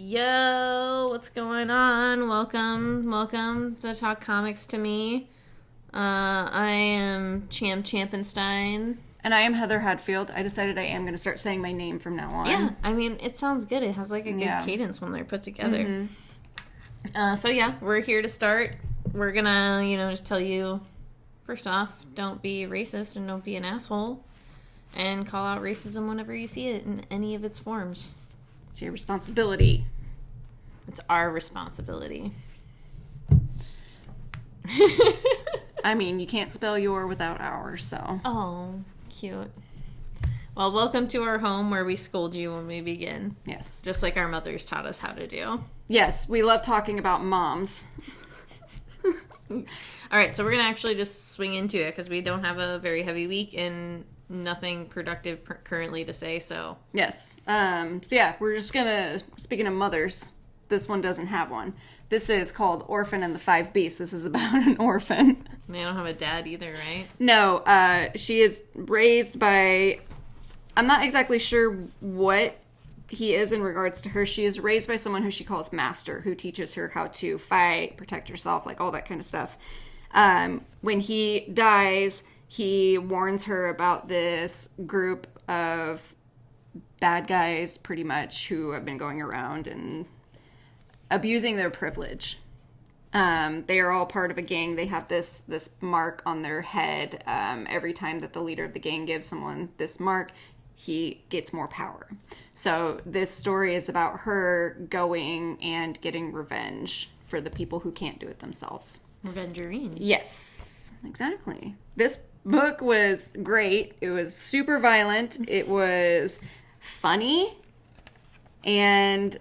Yo, what's going on? Welcome to Talk Comics to Me. I am Champenstein. And I am Heather Hadfield. I decided I am going to start saying my name from now on. Yeah, I mean, it sounds good. It has like a good cadence when they're put together. Mm-hmm. So yeah, we're here to start. We're gonna, just tell you, first off, don't be racist and don't be an asshole. And call out racism whenever you see it in any of its forms. It's your responsibility. It's our responsibility. I mean, you can't spell your without our, so. Oh, cute. Well, welcome to our home where we scold you when we begin. Yes. Just like our mothers taught us how to do. Yes, we love talking about moms. All right, so we're going to actually just swing into it because we don't have a very heavy week and nothing productive currently to say, so. Yes. So yeah, we're just gonna, speaking of mothers, this one doesn't have one. This is called Orphan and the Five Beasts. This is about an orphan. They don't have a dad either, right? No, she is raised by, I'm not exactly sure what he is in regards to her. She is raised by someone who she calls master, who teaches her how to fight, protect herself, like all that kind of stuff. When he dies, he warns her about this group of bad guys, pretty much, who have been going around and abusing their privilege. They are all part of a gang. They have this mark on their head. Every time that the leader of the gang gives someone this mark, he gets more power. So this story is about her going and getting revenge for the people who can't do it themselves. Revengerine. Yes, exactly. This book was great. It was super violent. It was funny, and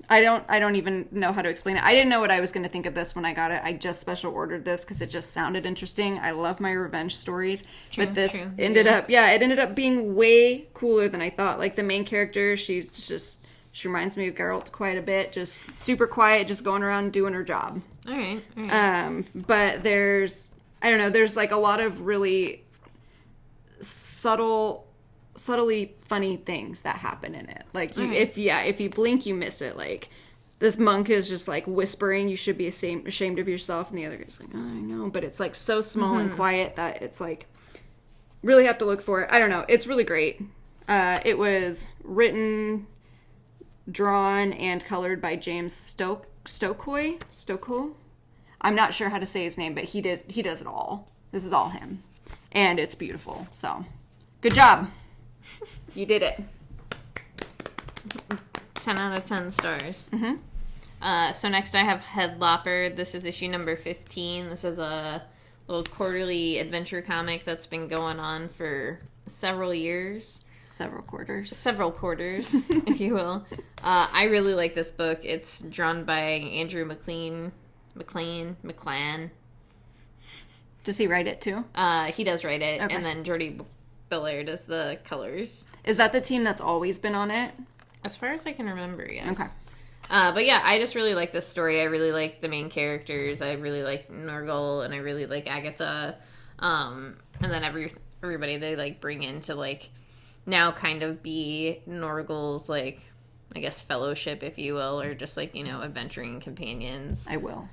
I don't even know how to explain it. I didn't know what I was going to think of this when I got it. I just special ordered this because it just sounded interesting. I love my revenge stories, but this ended up being way cooler than I thought. Like the main character, she reminds me of Geralt quite a bit. Just super quiet, just going around doing her job. All right. But there's like a lot of really subtly funny things that happen in it. Like if you blink, you miss it. Like this monk is just like whispering, "You should be ashamed of yourself," and the other guy's like, "Oh, I know," but it's like so small and quiet that it's like really have to look for it. I don't know. It's really great. It was written, drawn, and colored by James Stokely. I'm not sure how to say his name, but he does it all. This is all him. And it's beautiful. So, good job. You did it. 10 out of 10 stars. Mm-hmm. So next I have Headlopper. This is issue number 15. This is a little quarterly adventure comic that's been going on for several years. Several quarters, if you will. I really like this book. It's drawn by Andrew McLean. Does he write it too? He does write it, okay. And then Jordi Belair does the colors. Is that the team that's always been on it? As far as I can remember, yes. Okay. But yeah, I just really like this story. I really like the main characters. I really like Norgal, and I really like Agatha. And then everybody they like bring in to like now kind of be Norgal's like, I guess, fellowship, if you will, or just like, adventuring companions. I will.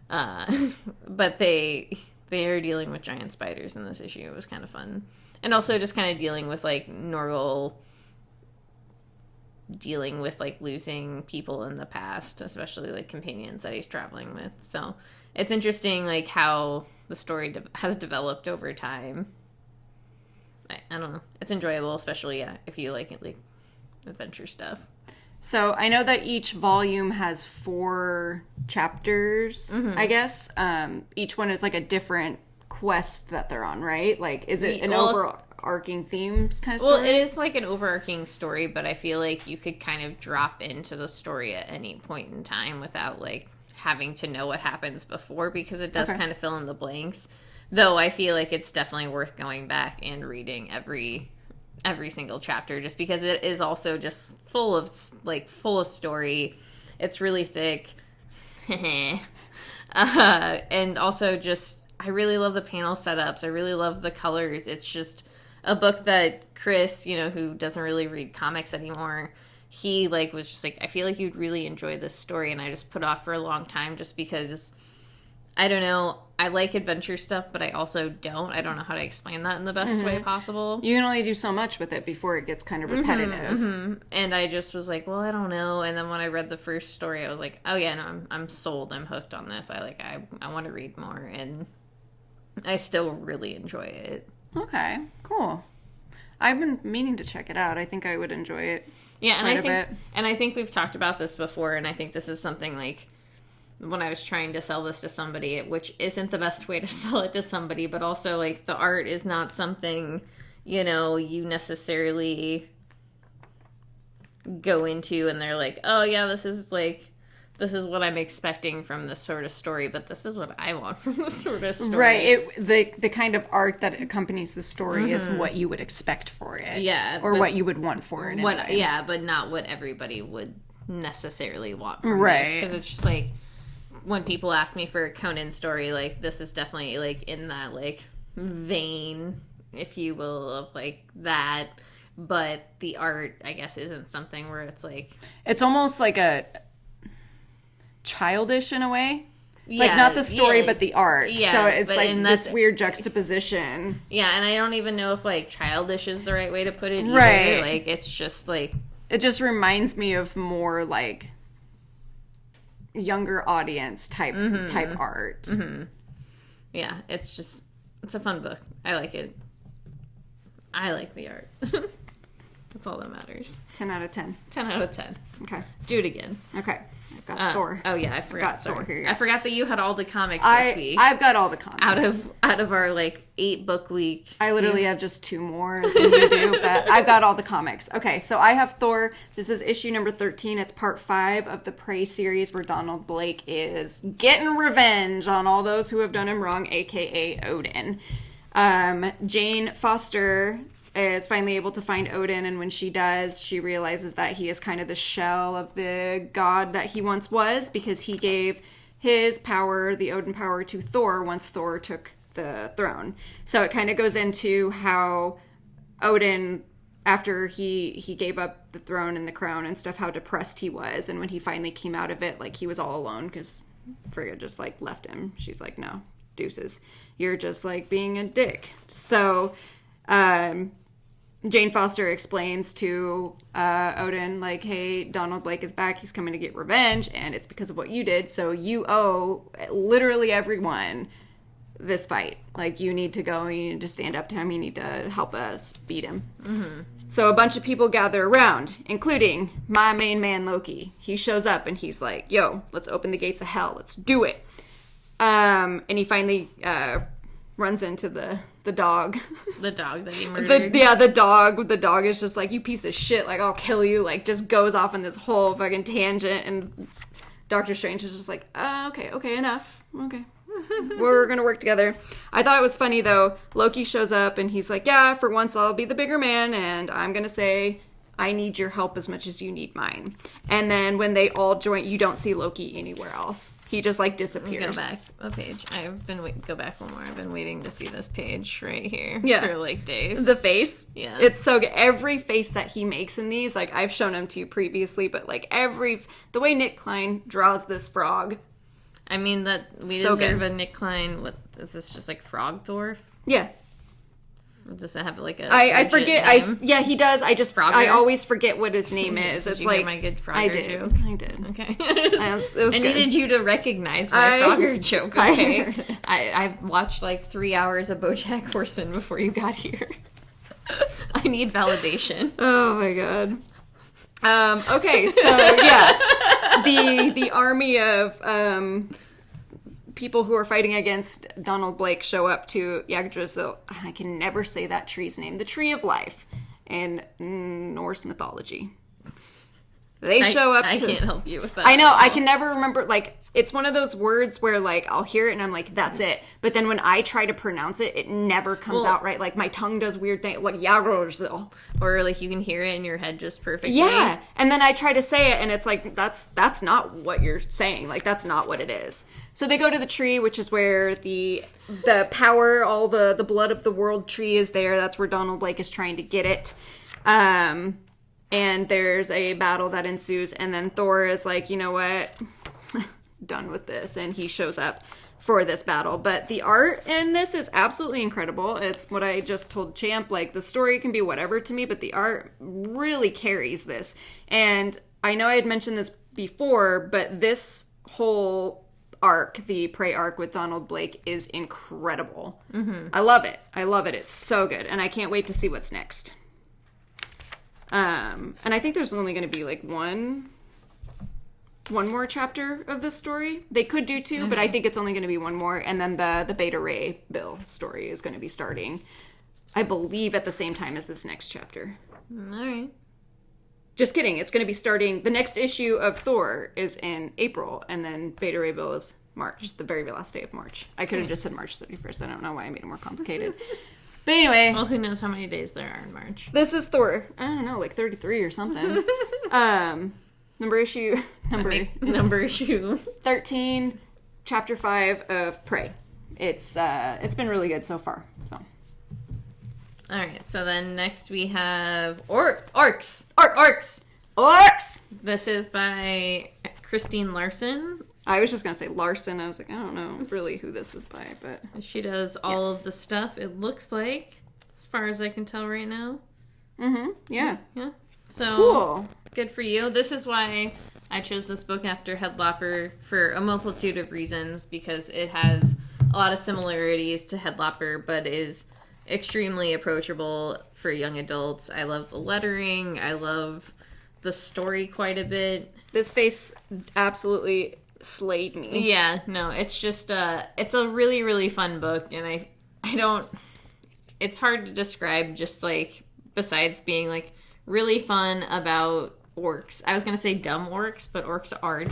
But they are dealing with giant spiders in this issue. It was kind of fun. And also just kind of dealing with like Norgal dealing with like losing people in the past, especially like companions that he's traveling with. So it's interesting like how the story has developed over time. I don't know. It's enjoyable, especially if you like adventure stuff. So I know that each volume has 4 chapters, I guess. Each one is like a different quest that they're on, right? Like, is it an overarching theme kind of story? Well, it is like an overarching story, but I feel like you could kind of drop into the story at any point in time without like having to know what happens before, because it does kind of fill in the blanks. Though I feel like it's definitely worth going back and reading every single chapter, just because it is also just full of story. It's really thick. And also just, I really love the panel setups. I really love the colors. It's just a book that Chris, who doesn't really read comics anymore, he, like, was just like, I feel like you'd really enjoy this story, and I just put off for a long time just because, I don't know, I like adventure stuff, but I also don't. I don't know how to explain that in the best way possible. You can only do so much with it before it gets kind of repetitive. And I just was like, well, I don't know. And then when I read the first story, I was like, oh yeah, no, I'm sold. I'm hooked on this. I want to read more, and I still really enjoy it. Okay, cool. I've been meaning to check it out. I think I would enjoy it. Yeah, and I think we've talked about this before, and I think this is something, like, when I was trying to sell this to somebody, which isn't the best way to sell it to somebody, but also, like, the art is not something, you know, you necessarily go into and they're like, oh yeah, this is what I'm expecting from this sort of story, but this is what I want from this sort of story. Right. The kind of art that accompanies the story is what you would expect for it. Yeah. Or what you would want for it. Yeah, but not what everybody would necessarily want from this. Because it's just like, when people ask me for a Conan story, like, this is definitely, like, in that, like, vein, if you will, of, like, that. But the art, I guess, isn't something where it's like... It's almost like a... childish in a way. Yeah, like, not the story, but the art. Yeah, so it's like this weird juxtaposition. Yeah, and I don't even know if, like, childish is the right way to put it either. Right. Like, it's just, like... It just reminds me of more, like, younger audience type art. Yeah, it's a fun book. I like it. I like the art. That's all that matters. 10 out of 10. 10 out of 10. Okay. Do it again. Okay. I've got Thor. Oh yeah, I forgot Thor here. I forgot that you had all the comics this week. I've got all the comics. Out of our, like, 8-book week. I literally have just 2 more than you do, but I've got all the comics. Okay, so I have Thor. This is issue number 13. It's part 5 of the Prey series, where Donald Blake is getting revenge on all those who have done him wrong, aka Odin. Jane Foster is finally able to find Odin, and when she does, she realizes that he is kind of the shell of the god that he once was, because he gave his power, the Odin power, to Thor once Thor took the throne. So it kind of goes into how Odin, after he gave up the throne and the crown and stuff, how depressed he was, and when he finally came out of it, like, he was all alone because Frigga just, like, left him. She's like, no, deuces, you're just, like, being a dick. So Jane Foster explains to Odin, like, hey, Donald Blake is back. He's coming to get revenge, and it's because of what you did. So you owe literally everyone this fight. Like, you need to go. You need to stand up to him. You need to help us beat him. So a bunch of people gather around, including my main man, Loki. He shows up, and he's like, yo, let's open the gates of hell. Let's do it. And he finally runs into the dog. The dog that he murdered. The dog. The dog is just like, you piece of shit, like, I'll kill you. Like, just goes off on this whole fucking tangent, and Doctor Strange is just like, okay, enough. Okay. We're gonna work together. I thought it was funny, though. Loki shows up, and he's like, yeah, for once I'll be the bigger man, and I'm gonna say, I need your help as much as you need mine. And then when they all join, you don't see Loki anywhere else. He just, like, disappears. Go back a page. Go back one more. I've been waiting to see this page right here for, like, days. The face? Yeah. It's so good. Every face that he makes in these, like, I've shown them to you previously, but, like, the way Nick Klein draws this frog. I mean, that we so deserve good. A Nick Klein. What is this? Just like Frog Thor? Yeah. Does it have like a? I forget. Name? Yeah, he does. I always forget what his name is. Did it's you like hear my good Frogger joke. I did. Okay. It was I needed you to recognize my Frogger joke. Okay. I watched like 3 hours of BoJack Horseman before you got here. I need validation. Oh my god. Okay, so yeah, the army of people who are fighting against Donald Blake show up to Yggdrasil. I can never say that tree's name. The Tree of Life in Norse mythology. They show up. I can't help you with that. I know. I can never remember. Like, it's one of those words where, like, I'll hear it and I'm like, that's it. But then when I try to pronounce it, it never comes out right. Like, my tongue does weird things. Like, Yggdrasil. Or, like, you can hear it in your head just perfectly. Yeah. And then I try to say it and it's like, that's not what you're saying. Like, that's not what it is. So they go to the tree, which is where the power, all the blood of the world tree is there. That's where Donald Blake is trying to get it. And there's a battle that ensues, and then Thor is like, you know what? Done with this. And he shows up for this battle. But the art in this is absolutely incredible. It's what I just told Champ. Like, the story can be whatever to me, but the art really carries this. And I know I had mentioned this before, but this whole arc, the Prey arc with Donald Blake, is incredible. Mm-hmm. I love it. I love it. It's so good. And I can't wait to see what's next. And I think there's only going to be like one more chapter of this story. They could do two, but I think it's only going to be one more. And then the Beta Ray Bill story is going to be starting, I believe, at the same time as this next chapter. All right. Just kidding. It's going to be starting. The next issue of Thor is in April, and then Beta Ray Bill is March, the very last day of March. I could have just said March 31st. I don't know why I made it more complicated. But anyway. Well, who knows how many days there are in March. This is Thor. I don't know, like 33 or something. Number issue 13, chapter 5 of Prey. It's been really good so far. So. All right. So then next we have Orcs. This is by Christine Larson. I was just going to say Larson. I was like, I don't know really who this is by, but... She does all of the stuff, it looks like, as far as I can tell right now. Mm-hmm, yeah. Yeah. So, cool. Good for you. This is why I chose this book after Headlopper for a multitude of reasons, because it has a lot of similarities to Headlopper, but is extremely approachable for young adults. I love the lettering. I love the story quite a bit. This face absolutely slayed me. Yeah, no, it's just it's a really, really fun book, and I don't, it's hard to describe, just like, besides being like really fun about orcs. I was gonna say dumb orcs, but orcs are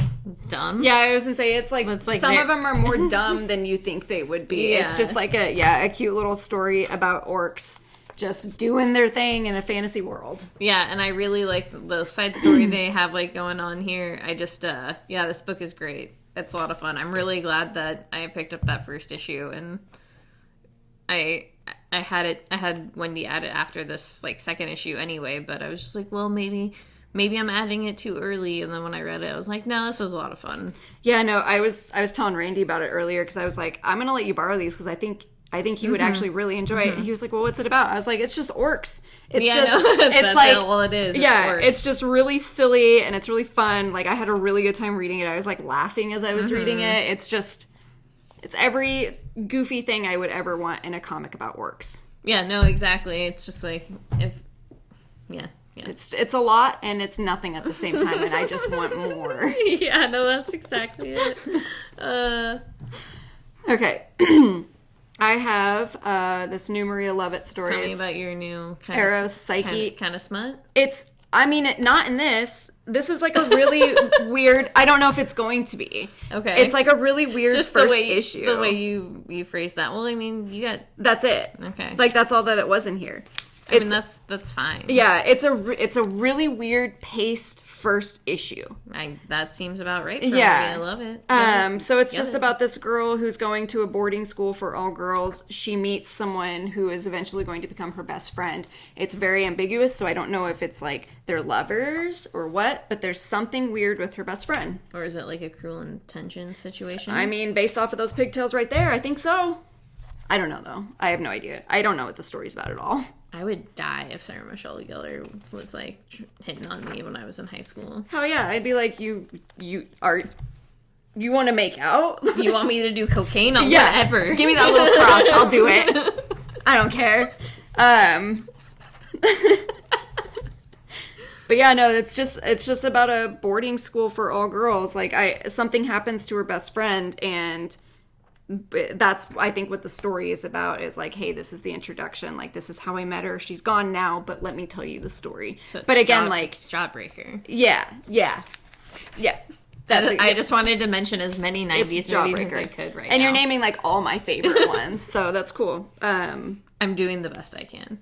dumb. Yeah, I was gonna say it's like some of them are more dumb than you think they would be. Yeah. It's just like a cute little story about orcs just doing their thing in a fantasy world. Yeah, and I really like the side story they have like going on here. I just this book is great. It's a lot of fun. I'm really glad that I picked up that first issue, and I had Wendy add it after this like second issue anyway, but I was just like, well, maybe I'm adding it too early. And then when I read it, I was like, no, this was a lot of fun. Yeah, no, I was telling Randy about it earlier, because I was like, I'm gonna let you borrow these because I think he would actually really enjoy it. And he was like, well, what's it about? I was like, it's just orcs. It's it's like, all it is. Yeah, it's just really silly, and it's really fun. Like, I had a really good time reading it. I was like laughing as I was reading it. It's every goofy thing I would ever want in a comic about orcs. Yeah, no, exactly. It's just like, yeah. It's a lot, and it's nothing at the same time, and I just want more. Yeah, no, that's exactly it. Okay. I have this new Maria Lovett story. Tell me about your new Eros, Psyche. Kind of smut? Not in this. This is like a really weird... I don't know if it's going to be. Okay. It's like a really weird just first issue. The way you phrase that. Well, I mean, you got... That's it. Okay. Like, that's all that it was in here. I mean, that's fine. Yeah, it's a really weird paced first issue. That seems about right for me. I love it. So it's just about this girl who's going to a boarding school for all girls. She meets someone who is eventually going to become her best friend. It's very ambiguous, so I don't know if it's like they're lovers or what, but there's something weird with her best friend. Or is it like a Cruel Intentions situation? I mean, based off of those pigtails right there, I think so. I don't know, though. I have no idea. I don't know what the story's about at all. I would die if Sarah Michelle Gellar was like hitting on me when I was in high school. Hell yeah, I'd be like, you want to make out? You want me to do cocaine? Whatever. Give me that little cross. I'll do it. I don't care. But yeah, no, it's just about a boarding school for all girls. Like, something happens to her best friend, and that's, I think, what the story is about, is like, hey, this is the introduction, like, this is how I met her, she's gone now, but let me tell you the story. So it's but again, it's Jawbreaker. Yeah I just wanted to mention as many 90s movies as I could right now. And you're naming like all my favorite ones, so that's cool. I'm doing the best I can.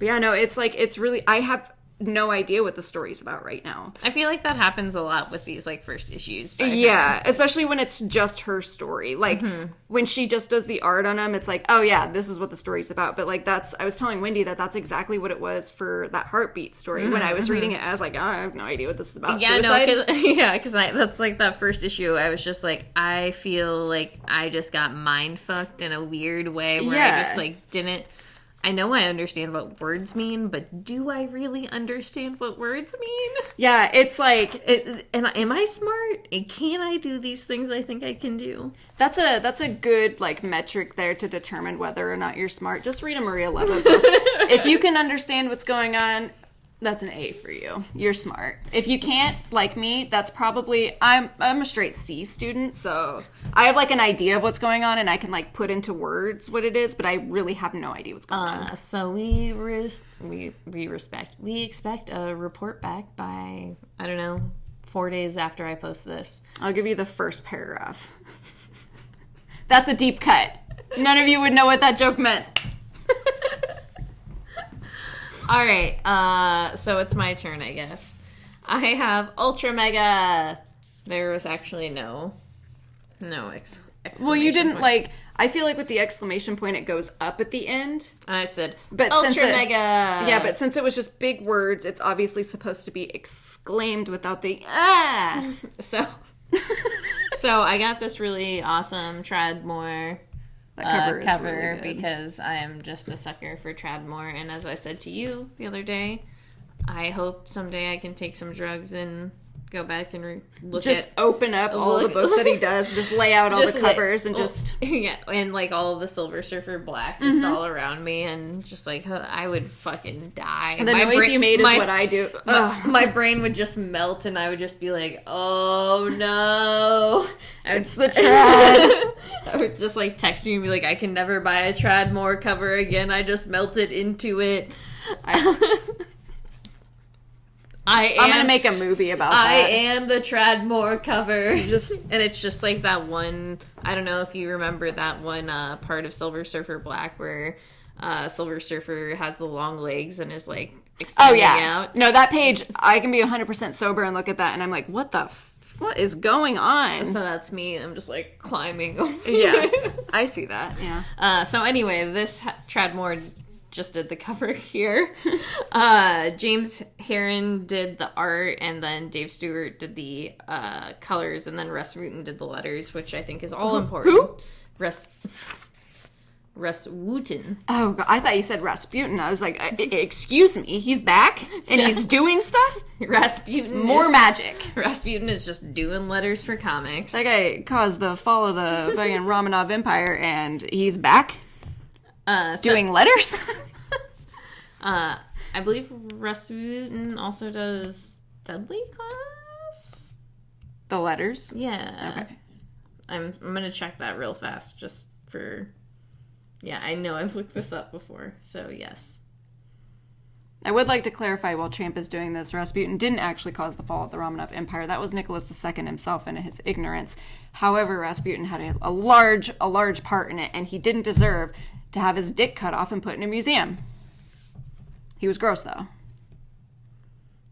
But yeah, no, it's like, it's really, I have no idea what the story's about right now. I feel like that happens a lot with these, like, first issues. Yeah, especially when it's just her story. Like, when she just does the art on them, it's like, oh, yeah, this is what the story's about. But, like, I was telling Wendy that's exactly what it was for that Heartbeat story. When I was reading it, I was like, oh, I have no idea what this is about. Yeah, Suicide? because that's, like, that first issue. I was just like, I feel like I just got mind-fucked in a weird way where I just, like, didn't... I know I understand what words mean, but do I really understand what words mean? Yeah, it's like... am I smart? And can I do these things I think I can do? That's a good, like, metric there to determine whether or not you're smart. Just read a Maria Leva book. If you can understand what's going on, that's an A for you. You're smart. If you can't, like me, that's probably... I'm a straight C student, so I have, like, an idea of what's going on, and I can, like, put into words what it is, but I really have no idea what's going on. So we expect a report back by, I don't know, 4 days after I post this. I'll give you the first paragraph. That's a deep cut. None of you would know what that joke meant. All right, so it's my turn, I guess. I have Ultra Mega. There was actually no exclamation Well, you didn't, point. like... I feel like with the exclamation point, it goes up at the end. I said, But Ultra Mega. Yeah, but since it was just big words, it's obviously supposed to be exclaimed without the ah. So I got this really awesome Tradmore cover really because I am just a sucker for Tradmore, and as I said to you the other day, I hope someday I can take some drugs and go back and look just at... open up all the books that he does, just lay out all the covers and just... Yeah, and like all of the Silver Surfer black just all around me, and just like, I would fucking die. And the noise you made is what I do. My brain would just melt, and I would just be like, oh no. It's the Trad. I would just like text you and be like, I can never buy a Tradmore cover again. I just melted into it. I'm gonna make a movie about that. I am the Tradmore cover. And it's just like that one, I don't know if you remember that one part of Silver Surfer Black where Silver Surfer has the long legs and is like extending out. No, that page, I can be 100% sober and look at that and I'm like, what is going on? So that's me. I'm just like climbing. Yeah, I see that. Yeah. So anyway, this Tradmore just did the cover here. James Herron did the art, and then Dave Stewart did the colors, and then Russ Wooten did the letters, which I think is all important. Who? Russ Wooten. Oh, God, I thought you said Rasputin. I was like, excuse me, he's back and he's doing stuff? Rasputin. Magic. Rasputin is just doing letters for comics. That guy caused the fall of the fucking Romanov Empire, and he's back doing letters? I believe Rasputin also does Deadly Class? The letters? Yeah. Okay. I'm gonna check that real fast just for... Yeah, I know I've looked this up before, so yes. I would like to clarify while Champ is doing this, Rasputin didn't actually cause the fall of the Romanov Empire. That was Nicholas II himself and his ignorance. However, Rasputin had a large part in it, and he didn't deserve to have his dick cut off and put in a museum. He was gross, though.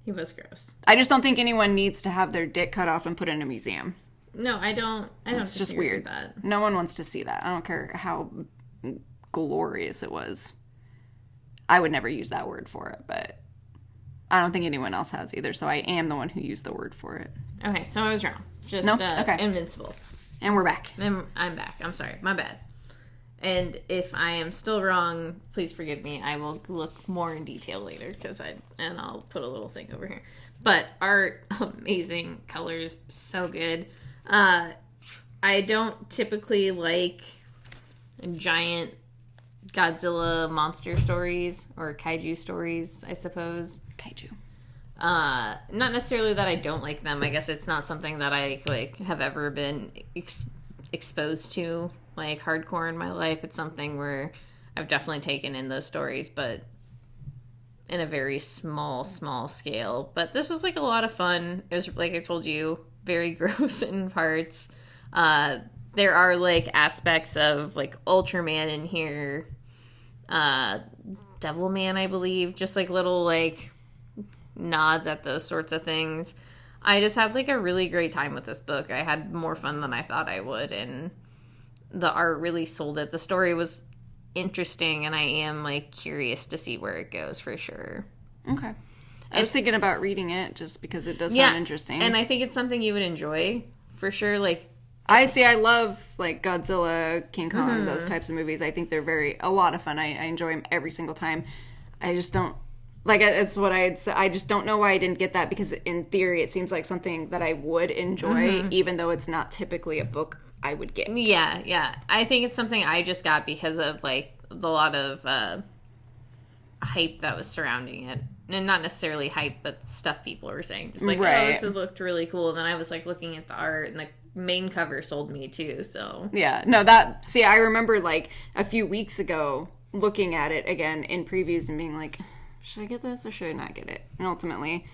He was gross. I just don't think anyone needs to have their dick cut off and put in a museum. No, I don't. It's just weird. That. No one wants to see that. I don't care how glorious it was. I would never use that word for it, but I don't think anyone else has either, so I am the one who used the word for it. Okay, so I was wrong. Just okay. Invincible. And we're back. I'm back. I'm sorry. My bad. And if I am still wrong, please forgive me. I will look more in detail later and I'll put a little thing over here. But art, amazing. Colors, so good. I don't typically like giant Godzilla monster stories or kaiju stories, I suppose. Kaiju. Not necessarily that I don't like them. I guess it's not something that I have ever been exposed to hardcore in my life. It's something where I've definitely taken in those stories, but in a very small scale. But this was a lot of fun. It was, like I told you, very gross in parts. There are aspects of Ultraman in here, Devilman, I believe, just little nods at those sorts of things. I just had, like, a really great time with this book. I had more fun than I thought I would, and the art really sold it. The story was interesting, and I am, like, curious to see where it goes for sure. Okay. I was thinking about reading it just because it does sound interesting. And I think it's something you would enjoy for sure. Like, I love, like, Godzilla, King Kong, those types of movies. I think they're a lot of fun. I enjoy them every single time. I just don't, like, it's what I'd say. I just don't know why I didn't get that, because in theory it seems like something that I would enjoy, even though it's not typically a book I would get. Yeah. I think it's something I just got because of, like, a lot of hype that was surrounding it. And not necessarily hype, but stuff people were saying. Just like, oh, this looked really cool. And then I was, like, looking at the art, and the main cover sold me, too, so. Yeah. No, I remember, like, a few weeks ago looking at it again in previews and being like, should I get this or should I not get it? And ultimately,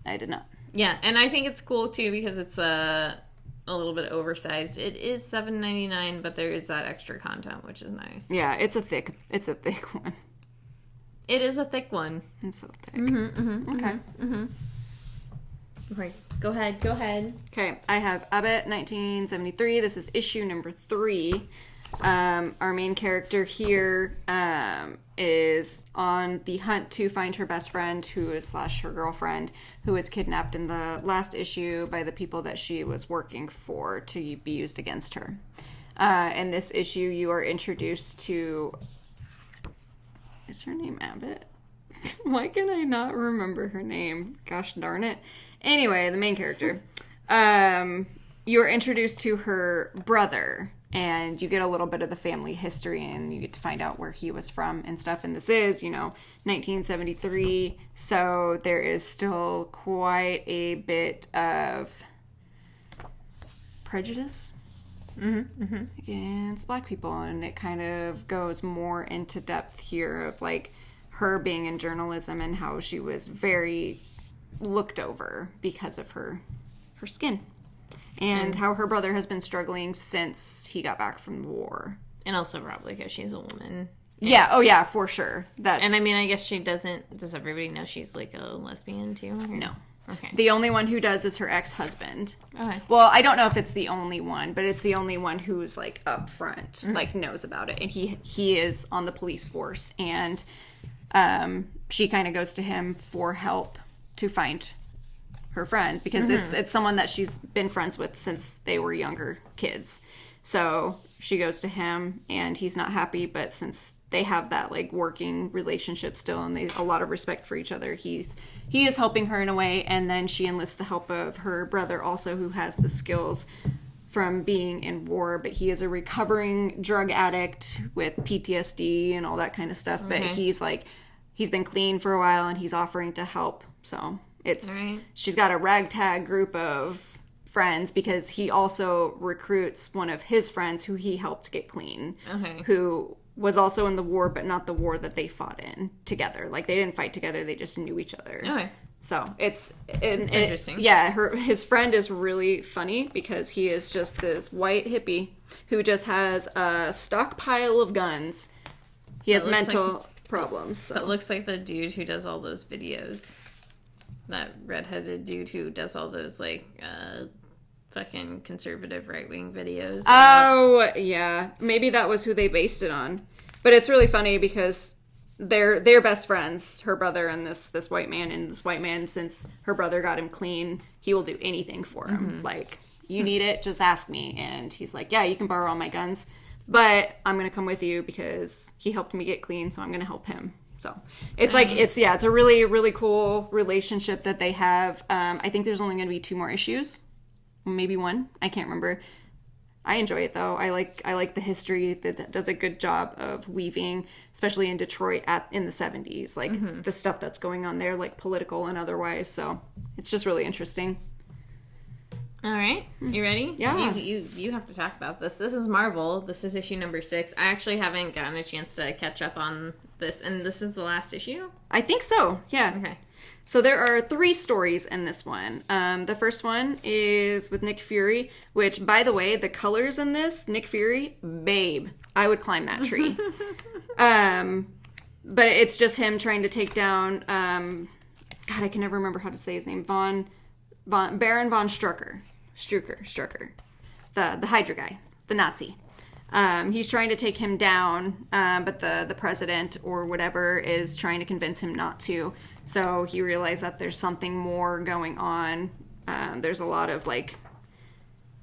I did not. Yeah, and I think it's cool, too, because it's a little bit oversized. It is $7.99, but there is that extra content, which is nice. Yeah, it's a thick one. It is a thick one. It's so thick. Okay. Right. Go ahead. Okay, I have Abbott, 1973. This is issue number 3. Our main character here is on the hunt to find her best friend, who is / her girlfriend, who was kidnapped in the last issue by the people that she was working for to be used against her. In this issue, you are introduced to... Is her name Abbott? Why can I not remember her name? Gosh darn it. Anyway, the main character. You are introduced to her brother, and you get a little bit of the family history, and you get to find out where he was from and stuff. And this is, 1973, so there is still quite a bit of prejudice against Black people, and it kind of goes more into depth here of, like, her being in journalism and how she was very looked over because of her skin, and how her brother has been struggling since he got back from the war, and also probably because she's a woman. Yeah, for sure. And I mean, I guess she doesn't. Does everybody know she's, like, a lesbian too? Or? No. Okay. The only one who does is her ex-husband. Okay. Well, I don't know if it's the only one, but it's the only one who's, like, up front, like, knows about it. And he is on the police force, and she kind of goes to him for help to find her friend, because it's someone that she's been friends with since they were younger kids. So she goes to him, and he's not happy, but since they have that, like, working relationship still, and a lot of respect for each other, he is helping her in a way. And then she enlists the help of her brother also, who has the skills from being in war, but he is a recovering drug addict with PTSD and all that kind of stuff. But he's been clean for a while, and he's offering to help. So she's got a ragtag group of friends, because he also recruits one of his friends who he helped get clean, who was also in the war, but not the war that they fought in together. Like, they didn't fight together, they just knew each other. Okay. So it's interesting. His friend is really funny, because he is just this white hippie who just has a stockpile of guns. He has mental problems. So. That looks like the dude who does all those videos. That redheaded dude who does all those, like, fucking conservative right-wing videos. Oh, yeah. Maybe that was who they based it on. But it's really funny because they're best friends, her brother and this white man. And this white man, since her brother got him clean, he will do anything for him. Like, you need it, just ask me. And he's like, yeah, you can borrow all my guns, but I'm going to come with you because he helped me get clean, so I'm going to help him. So it's like, it's a really, really cool relationship that they have. I think there's only going to be 2 more issues. Maybe 1. I can't remember. I enjoy it, though. I like the history that does a good job of weaving, especially in Detroit in the 70s, like the stuff that's going on there, like political and otherwise. So it's just really interesting. All right. You ready? Yeah. You have to talk about this. This is Marvel. This is issue number 6. I actually haven't gotten a chance to catch up on this, and this is the last issue? I think so, yeah. Okay. So there are 3 stories in this one. The first one is with Nick Fury, which, by the way, the colors in this, Nick Fury, babe. I would climb that tree. But it's just him trying to take down God, I can never remember how to say his name. Baron von Strucker. The Hydra guy. The Nazi. He's trying to take him down, but the president or whatever is trying to convince him not to. So he realized that there's something more going on. There's a lot of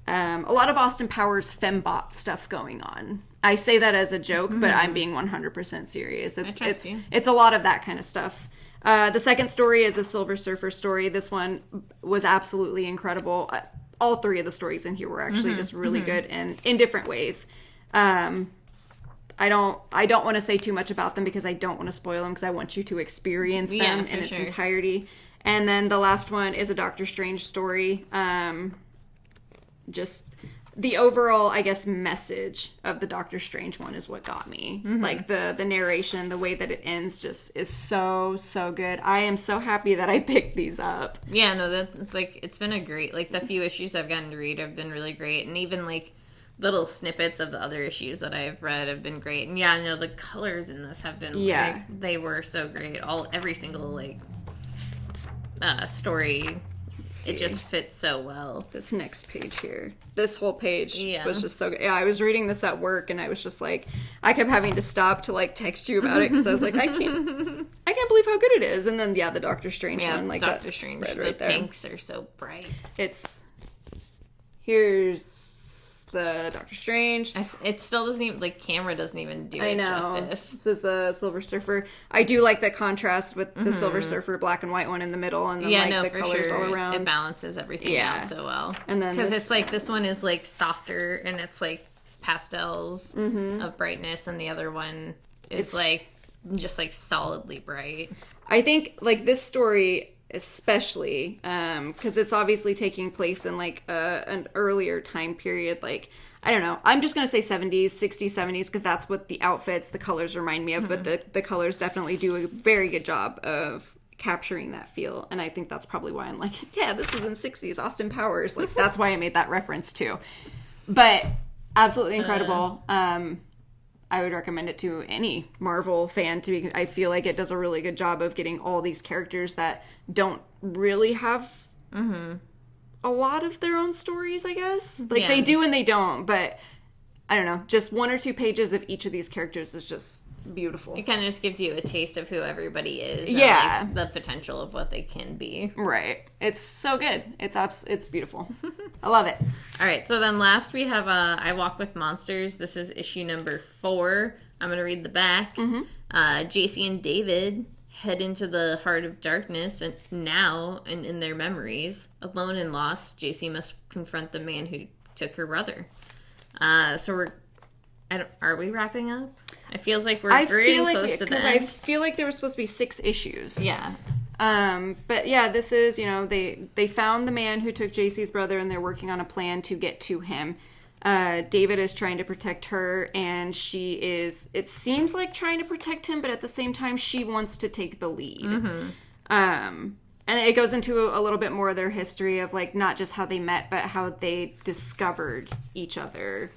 Austin Powers fembot stuff going on. I say that as a joke, but I'm being 100% serious. It's a lot of that kind of stuff. The second story is a Silver Surfer story. This one was absolutely incredible. All three of the stories in here were actually just really good and in different ways. I don't want to say too much about them because I don't want to spoil them because I want you to experience them in its entirety. And then the last one is a Doctor Strange story. Just the overall, I guess, message of the Doctor Strange one is what got me. Like the narration, the way that it ends just is so good. I am so happy that I picked these up. Yeah, no, that's it's been a great, the few issues I've gotten to read have been really great. And even little snippets of the other issues that I've read have been great. And yeah, no, the colors in this have been, they were so great. Every single, story, it just fits so well. This next page here. This whole page was just so good. Yeah, I was reading this at work, and I was just I kept having to stop to, text you about it, because I was I can't believe how good it is. And then, the Doctor Strange one, Doctor Strange, right the pinks are so bright. Here's the Doctor Strange. It still doesn't even, camera doesn't even do it justice. This is the Silver Surfer. I do like the contrast with the Silver Surfer black and white one in the middle, and then the colors all around. It balances everything down so well. And then because it's this one is softer and it's pastels of brightness, and the other one is just solidly bright. I think this story especially because it's obviously taking place in an earlier time period, I don't know, I'm just gonna say 70s, 60s, 70s, because that's what the outfits, the colors remind me of, but the colors definitely do a very good job of capturing that feel, and I think that's probably why I'm this was in 60s Austin Powers, that's why I made that reference too. But absolutely incredible. I would recommend it to any Marvel fan. I feel like it does a really good job of getting all these characters that don't really have a lot of their own stories, I guess. They do and they don't, but I don't know. Just one or two pages of each of these characters is just beautiful. It kind of just gives you a taste of who everybody is. And, the potential of what they can be. Right. It's so good. It's beautiful. I love it. All right. So then last we have I Walk with Monsters. This is issue number 4. I'm going to read the back. JC and David head into the heart of darkness, and now, and in their memories, alone and lost, JC must confront the man who took her brother. So are we wrapping up? It feels like we're getting close to the end. I feel like there were supposed to be 6 issues. Yeah. But yeah, this is, they found the man who took JC's brother, and they're working on a plan to get to him. David is trying to protect her, and she is, it seems like, trying to protect him, but at the same time, she wants to take the lead. And it goes into a little bit more of their history of, not just how they met, but how they discovered each other.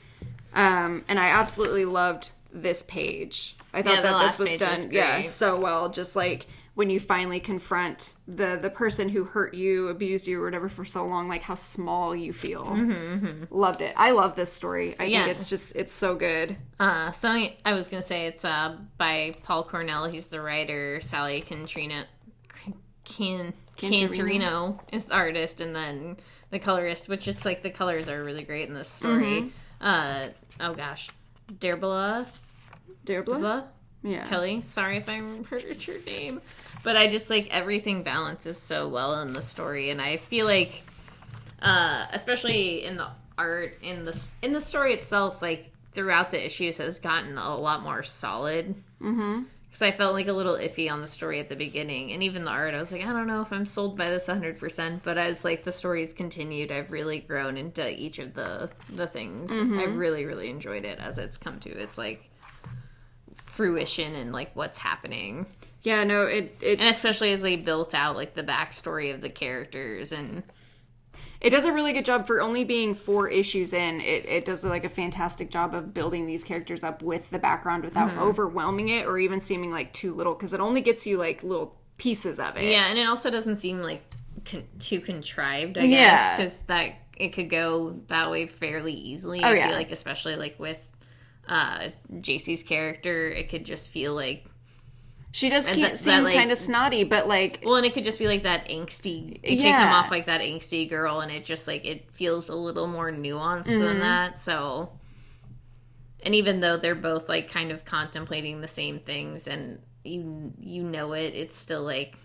And I absolutely loved this page. I thought that this was done so well. Just when you finally confront the person who hurt you, abused you, or whatever for so long, how small you feel. Loved it. I love this story. I think it's so good. So I was gonna say it's by Paul Cornell. He's the writer. Sally Cantorino is the artist, and then the colorist, which it's the colors are really great in this story. Oh gosh, Derbala? Yeah. Kelly, sorry if I murdered your name. But I just everything balances so well in the story, and I feel especially in the art, in the story itself, throughout the issues has gotten a lot more solid. Because I felt a little iffy on the story at the beginning, and even the art, I was I don't know if I'm sold by this 100%, but as the story's continued, I've really grown into each of the things. I've really, really enjoyed it as it's come to its fruition and what's happening. Yeah, no, it and especially as they built out the backstory of the characters, and it does a really good job for only being 4 issues in. It does a fantastic job of building these characters up with the background without overwhelming it or even seeming too little, because it only gets you little pieces of it. Yeah, and it also doesn't seem like too contrived, I guess, because that it could go that way fairly easily. I feel like, especially like with JC's character, it could just feel like she does seem like, kind of snotty, but like... Well, and it could just be like that angsty... It could come off like that angsty girl, and it just like... It feels a little more nuanced than that, so... And even though they're both like kind of contemplating the same things, and you know it, it's still like...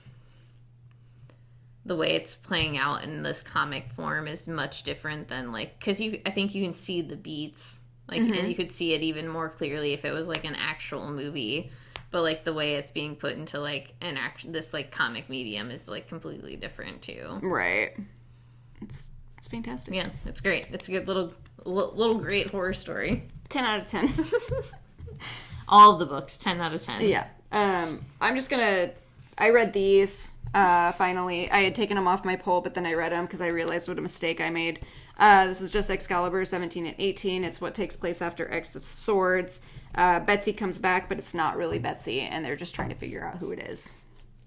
The way it's playing out in this comic form is much different than like... Because I think you can see the beats, like, and you could see it even more clearly if it was like an actual movie. But, like, the way it's being put into, like, this, like, comic medium is, like, completely different, too. Right. It's fantastic. Yeah, it's great. It's a good little great horror story. 10 out of 10. All of the books, 10 out of 10. Yeah. I'm just gonna... I read these, finally. I had taken them off my poll, but then I read them because I realized what a mistake I made. This is just Excalibur 17 and 18. It's what takes place after X of Swords. Betsy comes back, but it's not really Betsy, and they're just trying to figure out who it is.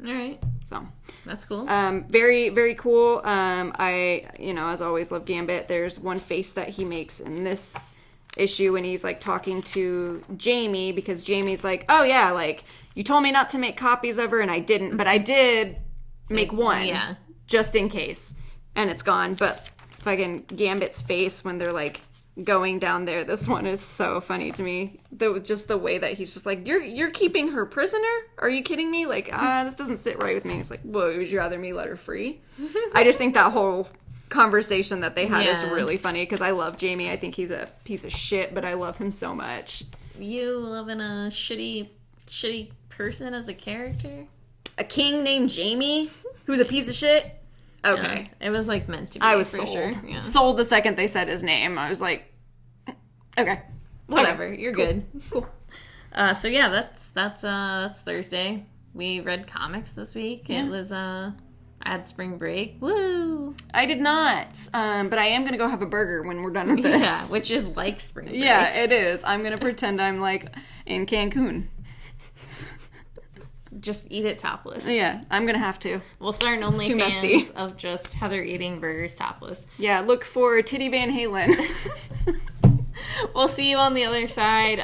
All right. So. That's cool. Very, very cool. I, as always, love Gambit. There's one face that he makes in this issue, and he's, like, talking to Jamie, because Jamie's like, oh, yeah, like, you told me not to make copies of her, and I didn't, but I did make one. Yeah. Just in case. And it's gone, but fucking Gambit's face when they're, like, going down there, this one is so funny to me. Just the way that he's just like, you're keeping her prisoner? Are you kidding me? Like, this doesn't sit right with me. He's like, well, would you rather me let her free? I just think that whole conversation that they had is really funny, because I love Jamie. I think he's a piece of shit, but I love him so much. You loving a shitty person as a character? A king named Jamie who's a piece of shit? Okay. Yeah, it was, like, meant to be. I was for sold. Sure. Yeah. Sold the second they said his name. I was like, okay. Whatever. Okay. You're cool. good. Cool. So, yeah, that's Thursday. We read comics this week. Yeah. It was, I had spring break. Woo! I did not. But I am going to go have a burger when we're done with this. Yeah, which is like spring break. Yeah, it is. I'm going to pretend I'm, like, in Cancun. Just eat it topless. Yeah, I'm going to have to. We'll start an OnlyFans of just Heather eating burgers topless. Yeah, look for Titty Van Halen. We'll see you on the other side.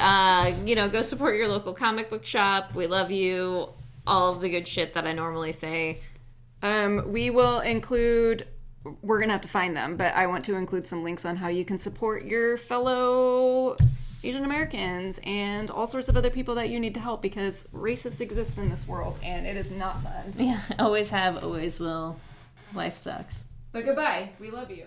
Go support your local comic book shop. We love you. All of the good shit that I normally say. We will include... We're going to have to find them, but I want to include some links on how you can support your fellow Asian Americans and all sorts of other people that you need to help, because racists exist in this world and it is not fun. Yeah, always have, always will. Life sucks. But goodbye. We love you.